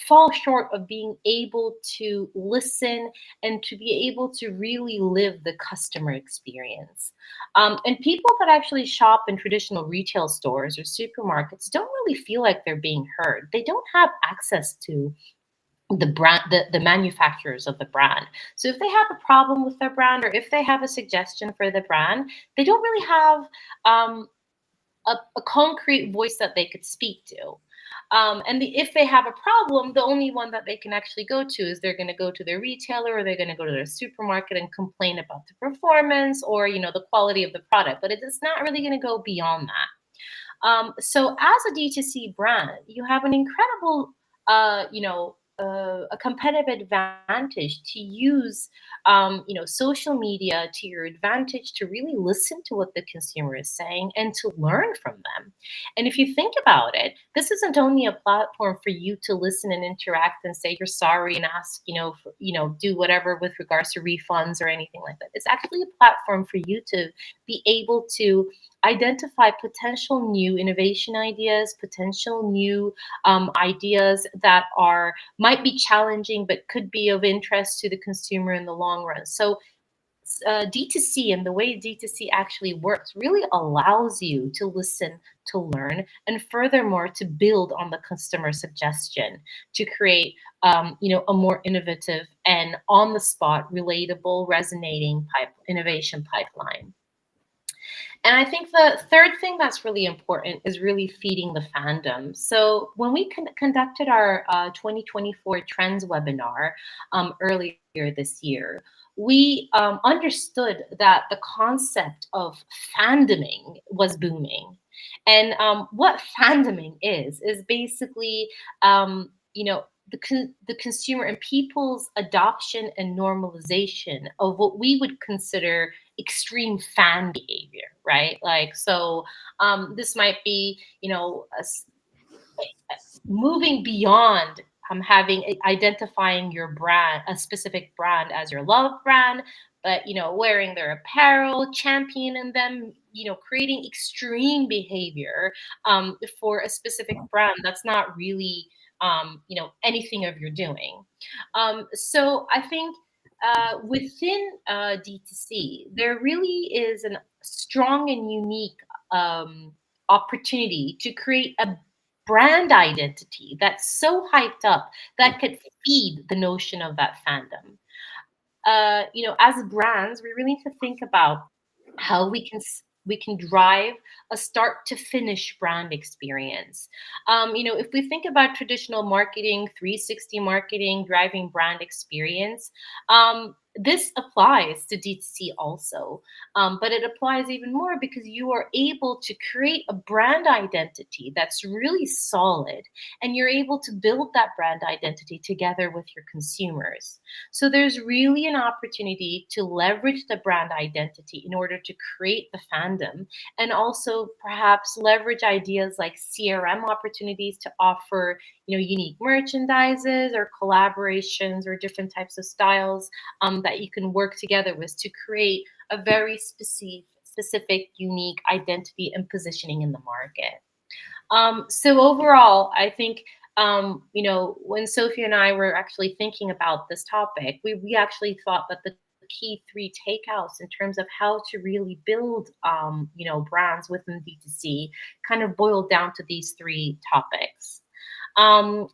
fall short of being able to listen and to be able to really live the customer experience. And people that actually shop in traditional retail stores or supermarkets don't really feel like they're being heard. They don't have access to the brand, the manufacturers of the brand. So if they have a problem with their brand or if they have a suggestion for the brand, they don't really have a concrete voice that they could speak to. If they have a problem, the only one that they can actually go to is they're going to go to their retailer or they're going to go to their supermarket and complain about the performance or the quality of the product. But it is not really going to go beyond that. So as a D2C brand, you have an incredible, a competitive advantage to use, social media to your advantage to really listen to what the consumer is saying and to learn from them. And if you think about it, this isn't only a platform for you to listen and interact and say you're sorry and ask, do whatever with regards to refunds or anything like that. It's actually a platform for you to be able to identify potential new innovation ideas, potential new ideas that might be challenging but could be of interest to the consumer in the long run. So D2C and the way D2C actually works really allows you to listen, to learn, and furthermore to build on the customer suggestion to create, a more innovative and on-the-spot, relatable, resonating innovation pipeline. And I think the third thing that's really important is really feeding the fandom. So when we conducted our 2024 Trends webinar earlier this year, we understood that the concept of fandoming was booming. And what fandoming is basically, the consumer and people's adoption and normalization of what we would consider extreme fan behavior, right? Like, so this might be, moving beyond identifying your brand, a specific brand as your love brand, but wearing their apparel, championing them, creating extreme behavior for a specific brand that's not really anything of your doing. So I think within D2C, there really is a strong and unique opportunity to create a brand identity that's so hyped up that could feed the notion of that fandom. As brands, we really need to think about how we can drive a start to finish brand experience. If we think about traditional marketing, 360 marketing, driving brand experience, this applies to D2C also, but it applies even more because you are able to create a brand identity that's really solid, and you're able to build that brand identity together with your consumers. So there's really an opportunity to leverage the brand identity in order to create the fandom, and also perhaps leverage ideas like CRM opportunities to offer, unique merchandises or collaborations or different types of styles that you can work together with to create a very specific, unique identity and positioning in the market. So overall, I think, when Sophie and I were actually thinking about this topic, we actually thought that the key three takeouts in terms of how to really build, brands within D2C kind of boiled down to these three topics. When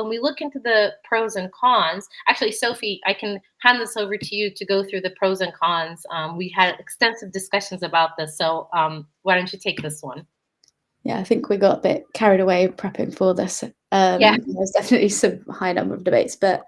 we look into the pros and cons, actually, Sophie, I can hand this over to you to go through the pros and cons. We had extensive discussions about this, so why don't you take this one? Yeah, I think we got a bit carried away prepping for this. Yeah. There's definitely some high number of debates, but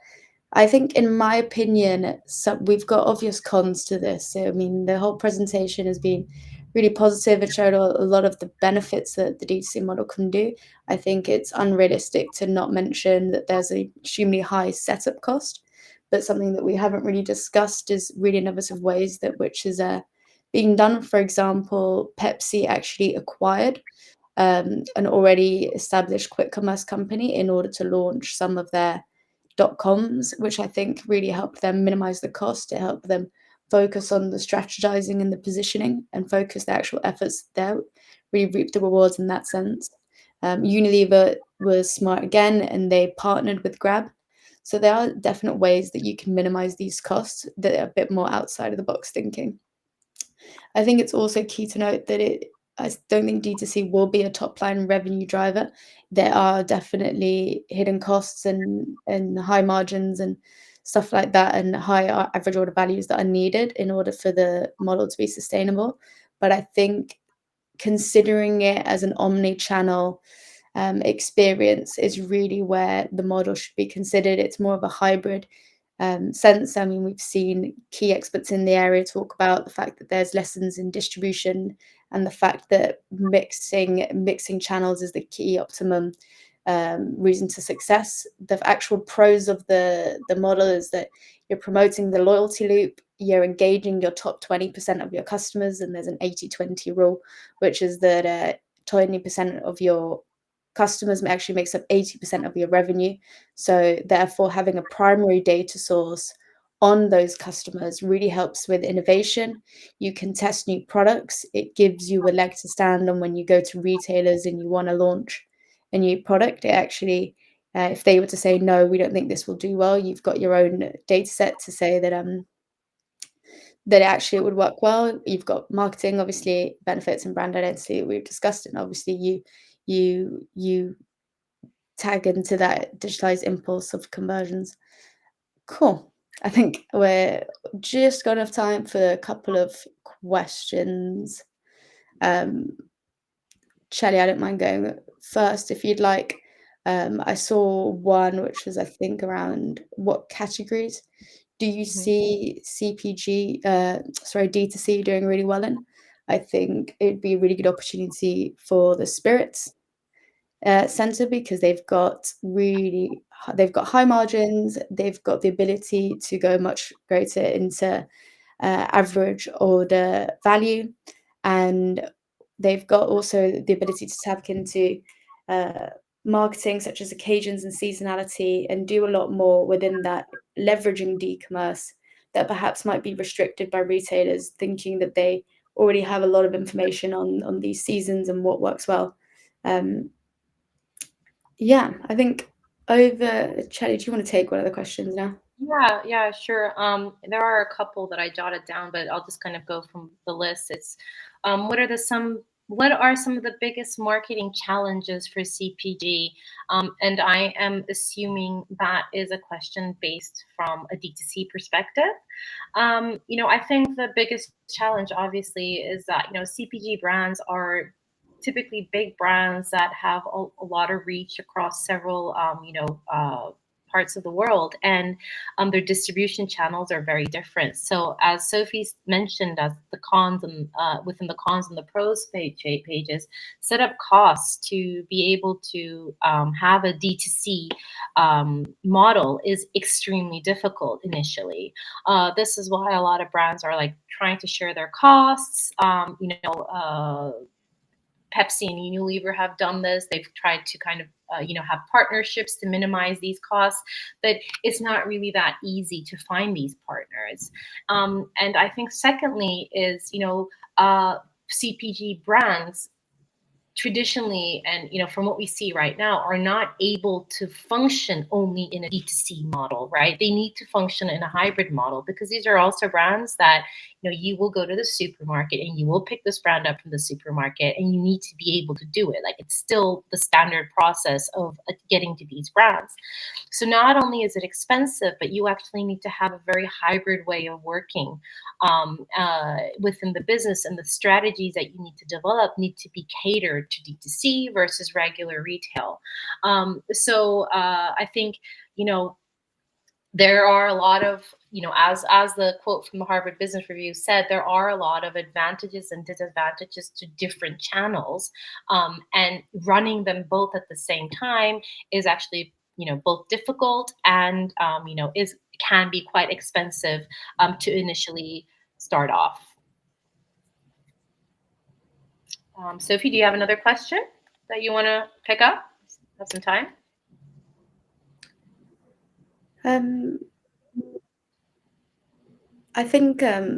I think, in my opinion, we've got obvious cons to this. So, I mean, the whole presentation has been really positive. It showed a lot of the benefits that the DTC model can do. I think it's unrealistic to not mention that there's an extremely high setup cost, but something that we haven't really discussed is really innovative ways that which is being done. For example, Pepsi actually acquired an already established quick commerce company in order to launch some of their .coms, which I think really helped them minimize the cost. It helped them focus on the strategizing and the positioning and focus their actual efforts there, really reap the rewards in that sense. Unilever was smart again, and they partnered with Grab. So there are definite ways that you can minimize these costs that are a bit more outside of the box thinking. I think it's also key to note that I don't think D2C will be a top line revenue driver. There are definitely hidden costs and high margins and stuff like that, and high average order values that are needed in order for the model to be sustainable. But I think considering it as an omni-channel experience is really where the model should be considered. It's more of a hybrid sense. I mean, we've seen key experts in the area talk about the fact that there's lessons in distribution and the fact that mixing channels is the key optimum reason to success. The actual pros of the model is that you're promoting the loyalty loop, you're engaging your top 20% of your customers, and there's an 80-20 rule, which is that 20% of your customers actually makes up 80% of your revenue. So therefore, having a primary data source on those customers really helps with innovation. You can test new products. It gives you a leg to stand on when you go to retailers and you want to launch a new product. It actually, if they were to say, no, we don't think this will do well, you've got your own data set to say that actually it would work well. You've got marketing, obviously, benefits and brand identity that we've discussed, and obviously you tag into that digitalized impulse of conversions. Cool. I think we're just got enough time for a couple of questions. Shelley, I don't mind going first if you'd like. I saw one which was, I think, around what categories do you see CPG, D2C doing really well in? I think it'd be a really good opportunity for the spirits center because they've got high margins, they've got the ability to go much greater into average order value, and they've got also the ability to tap into marketing such as occasions and seasonality and do a lot more within that, leveraging d-commerce that perhaps might be restricted by retailers thinking that they already have a lot of information on these seasons and what works well. Yeah, I think over. Chelly, do you want to take one of the questions now? Yeah, sure. There are a couple that I jotted down, but I'll just kind of go from the list. It's what are some of the biggest marketing challenges for CPG? And I am assuming that is a question based from a D2C perspective. I think the biggest challenge, obviously, is that CPG brands are typically big brands that have a lot of reach across several parts of the world, and their distribution channels are very different. So as Sophie mentioned, as the cons and within the cons and the pros pages, set up costs to be able to have a D2C model is extremely difficult initially. This is why a lot of brands are like trying to share their costs. Pepsi and Unilever have done this. They've tried to kind of, have partnerships to minimize these costs, but it's not really that easy to find these partners. And I think secondly is, CPG brands traditionally, and from what we see right now, are not able to function only in a D2C model, right? They need to function in a hybrid model because these are also brands that you will go to the supermarket and you will pick this brand up from the supermarket, and you need to be able to do it. Like, it's still the standard process of getting to these brands. So not only is it expensive, but you actually need to have a very hybrid way of working within the business, and the strategies that you need to develop need to be catered to DTC versus regular retail. I think, there are a lot of, as the quote from the Harvard Business Review said, there are a lot of advantages and disadvantages to different channels, and running them both at the same time is actually, both difficult and, is can be quite expensive to initially start off. Sophie, do you have another question that you want to pick up? Have some time? I think I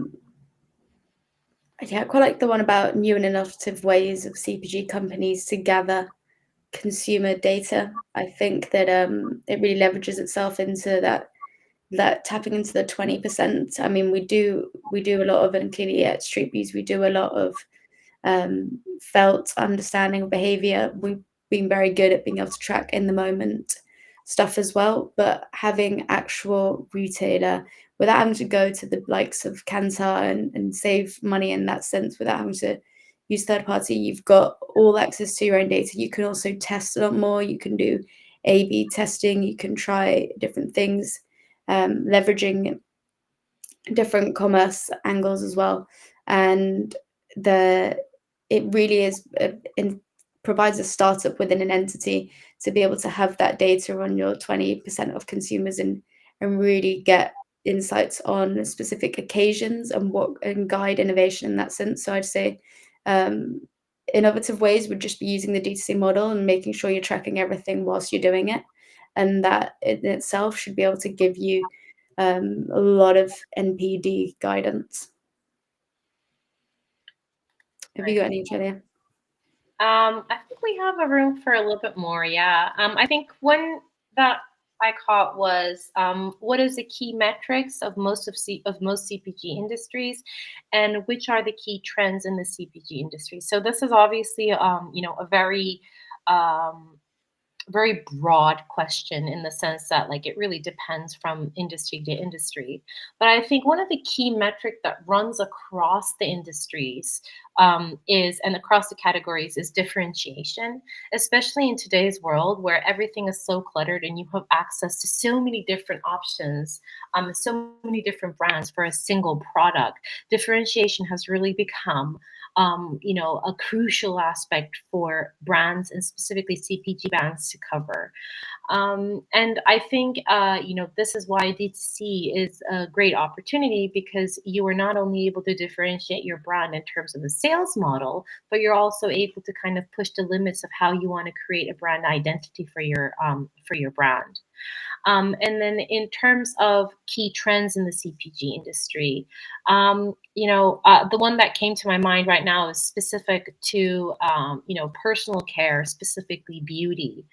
quite like the one about new and innovative ways of CPG companies to gather consumer data. I think that it really leverages itself into that tapping into the 20%. I mean, we do a lot of, and clearly at Streetbees we do a lot of felt understanding of behavior. We've been very good at being able to track in the moment stuff as well, but having actual retailer without having to go to the likes of Kantar and save money in that sense, without having to use third party, you've got all access to your own data. You can also test a lot more. You can do A/B testing. You can try different things, leveraging different commerce angles as well. And it really is provides a startup within an entity to be able to have that data on your 20% of consumers and really get insights on specific occasions and guide innovation in that sense. So I'd say innovative ways would just be using the DTC model and making sure you're tracking everything whilst you're doing it, and that in itself should be able to give you a lot of NPD guidance. Have you got any, Julia? I think we have a room for a little bit more. Yeah. I think one that I caught was, what is the key metrics of most CPG industries, and which are the key trends in the CPG industry? So this is obviously, a very broad question, in the sense that, like, it really depends from industry to industry. But I think one of the key metric that runs across the industries and across the categories is differentiation, especially in today's world where everything is so cluttered and you have access to so many different options, so many different brands for a single product. Differentiation has really become a crucial aspect for brands, and specifically CPG brands, to cover. And I think, this is why DTC is a great opportunity, because you are not only able to differentiate your brand in terms of the sales model, but you're also able to kind of push the limits of how you want to create a brand identity for your brand. And then in terms of key trends in the CPG industry, the one that came to my mind right now is specific to, personal care, specifically beauty.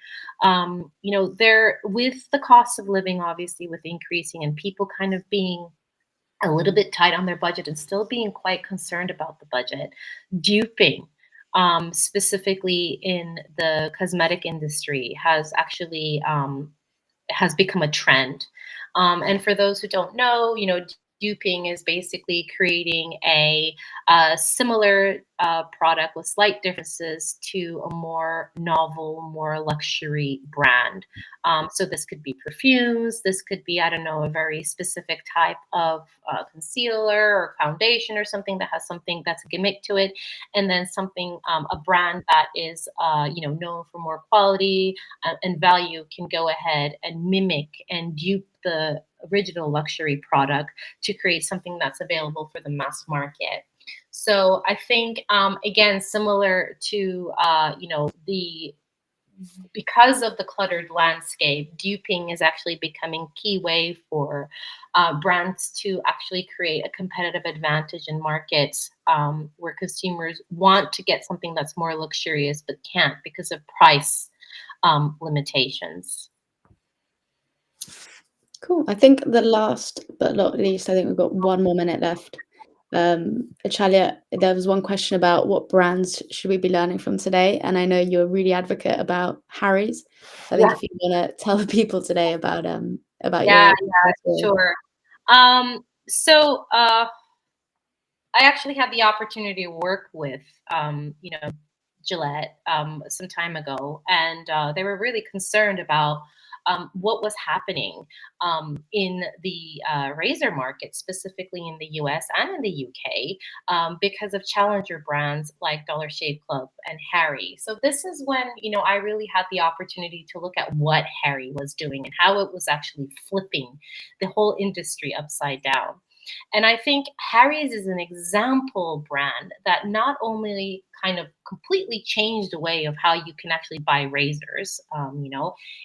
There, with the cost of living, obviously, with increasing, and people kind of being a little bit tight on their budget and still being quite concerned about the budget, duping, specifically in the cosmetic industry, has become a trend. And for those who don't know, duping is basically creating a similar product with slight differences to a more novel, more luxury brand. So this could be perfumes, this could be, I don't know, a very specific type of concealer or foundation, or something that has something that's a gimmick to it, and then something, a brand that is, known for more quality and value, can go ahead and mimic and dupe the original luxury product to create something that's available for the mass market. So I think, again, similar to, because of the cluttered landscape, duping is actually becoming key way for brands to actually create a competitive advantage in markets where consumers want to get something that's more luxurious but can't because of price limitations. Cool. I think the last but not least, I think we've got 1 more minute left. Achalia, there was one question about what brands should we be learning from today, and I know you're a really advocate about Harry's. So I think Yeah, if you want to tell the people today about yeah, your story. sure. So I actually had the opportunity to work with, Gillette some time ago, and they were really concerned about what was happening in the razor market, specifically in the US and in the UK, because of challenger brands like Dollar Shave Club and Harry. So this is when, I really had the opportunity to look at what Harry was doing and how it was actually flipping the whole industry upside down. And I think Harry's is an example brand that not only kind of completely changed the way of how you can actually buy razors.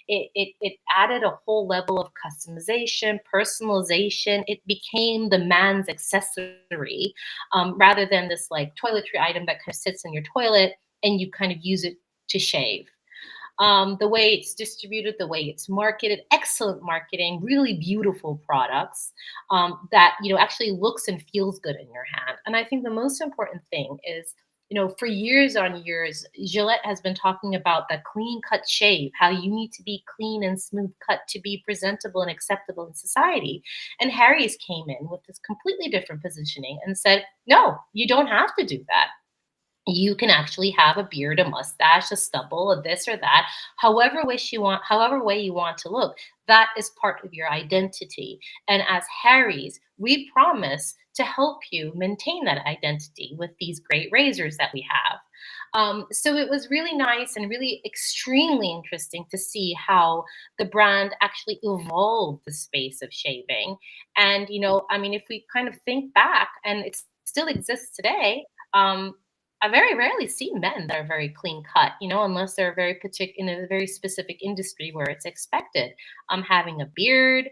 It added a whole level of customization, personalization. It became the man's accessory, rather than this like toiletry item that kind of sits in your toilet and you kind of use it to shave. The way it's distributed, the way it's marketed, excellent marketing, really beautiful products, that actually looks and feels good in your hand. And I think the most important thing is, for years on years, Gillette has been talking about the clean cut shave, how you need to be clean and smooth cut to be presentable and acceptable in society. And Harry's came in with this completely different positioning and said, no, you don't have to do that. You can actually have a beard, a mustache, a stubble, a this or that, however way you want to look. That is part of your identity. And as Harry's, we promise to help you maintain that identity with these great razors that we have. So it was really nice and really extremely interesting to see how the brand actually evolved the space of shaving. And, I mean, if we kind of think back, and it still exists today, I very rarely see men that are very clean cut, unless they're very particular in a very specific industry where it's expected. Having a beard,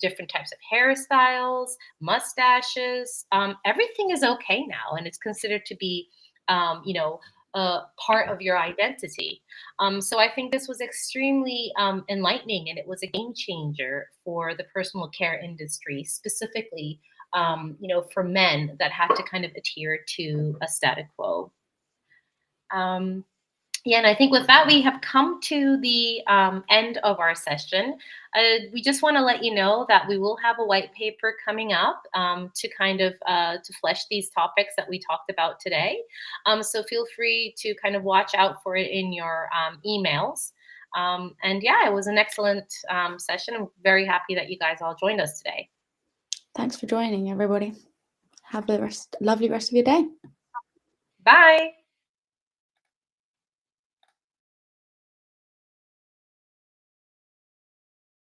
different types of hairstyles, mustaches, everything is okay now, and it's considered to be, part of your identity. So I think this was extremely enlightening, and it was a game changer for the personal care industry, specifically for men that had to kind of adhere to a status quo. Um, yeah, and I think with that, we have come to the end of our session. We just want to let you know that we will have a white paper coming up to kind of to flesh these topics that we talked about today. So feel free to kind of watch out for it in your emails. And yeah, it was an excellent session. I'm very happy that you guys all joined us today. Thanks for joining, everybody. Have a lovely rest of your day. Bye.